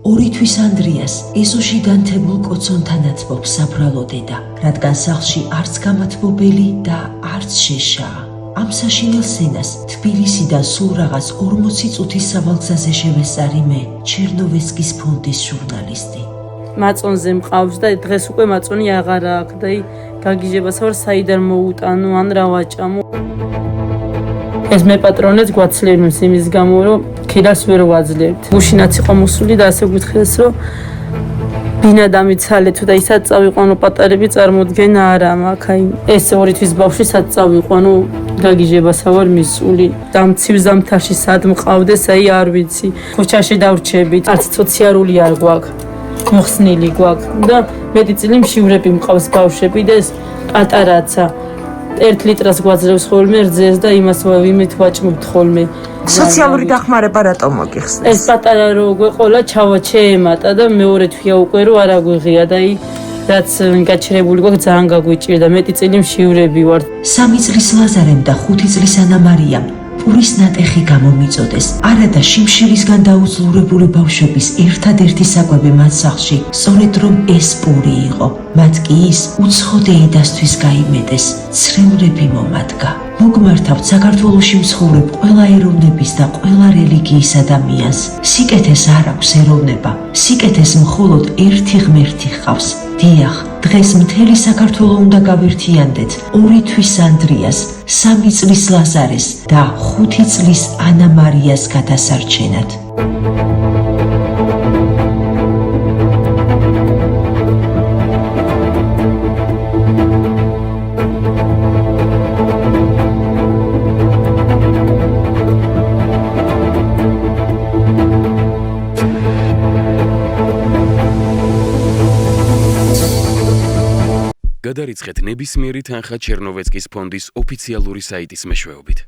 ორი თვის ანდრიას ეზოში განთებულ კოცონთანაც მობს საბრალო დედა, რადგან სახლში არც გამათბობელი და არც შეშაა. ამ საშინელ სცენას თბილისიდან სულ რაღაც 40 წუთის სავალგზაზე შევესწარი მე, ჩერნოვეცკის ფონდის ჟურნალისტი. მაწონზე მყავს და დღეს უკვე მაწონი აღარ აქვს და გაგიჟებას ვარ საიდან მოუტანო ან რა ვაჭამო. ეს მე პატრონებს გვაცლებებს იმის გამო რომ ქირას ვერ ვაძლევთ. გუშინაც იყო მოსული და ასე გითხეს რომ ბინა დამიცალე თუ და ისაც წავიყვანო პატარები წარმოდგენა არა მაქვს. აი ეს ორი თვის ბავშვი სად წავიყვანო გაგიჟებასა ვარ მისული. დამცივ ზამთარში სად მყავდეს აი არ ვიცი. ქუჩაში დავრჩებით. არც სოციალური არ გვაქვს. მოხსნილი გვაქვს და მეტი წილი მშივრები მყავს ბავშვები და ეს პატარაცა 1 ლიტრას გვაძლევს ხოლმე რძეს და იმას ვიმით ვაჭმობთ ხოლმე. სოციალური დახმარება რატომ მოგიხსნეს? ეს პატარა რო გვეყოლა ჩავაჩე ემატა და მეორე თვია უკვე რო არ აგვიღია და რაც გაჩერებული გვაქვს ძალიან გაგვიჭირდა მეტი წილი მშივრები ვართ. 3 წლის ლაზარემ და 5 წლის ანა მარიამ პურის ნატეხი გამომიწოდეს. არადა შიმშილისგან დაუძლურებული ბავშვების ერთადერთი საკვები მათ სახლში სწორედ რომ ეს პური იყო. მათ კი ის უცხო დეიდასთვის გაიმეტეს, ცრევრები მომადგა. მოგმართავთ საქართველოში მცხოვრებ ყველა ეროვნების და ყველა რელიგიის ადამიანს. სიკეთეს არ აქვს ეროვნება, სიკეთეს მხოლოდ ერთი ღმერთი ჰყავს. დიახ, დღეს მთელი საქართველო უნდა გავერთიანდეთ 2 თვის ანდრიას, 3 წლის ლაზარეს და 5 წლის ანა მარიას გადასარჩენად. გადარიცხეთ ნებისმიერი თანხა ჩერნოვეცკის ფონდის ოფიციალური საიტის მეშვეობით.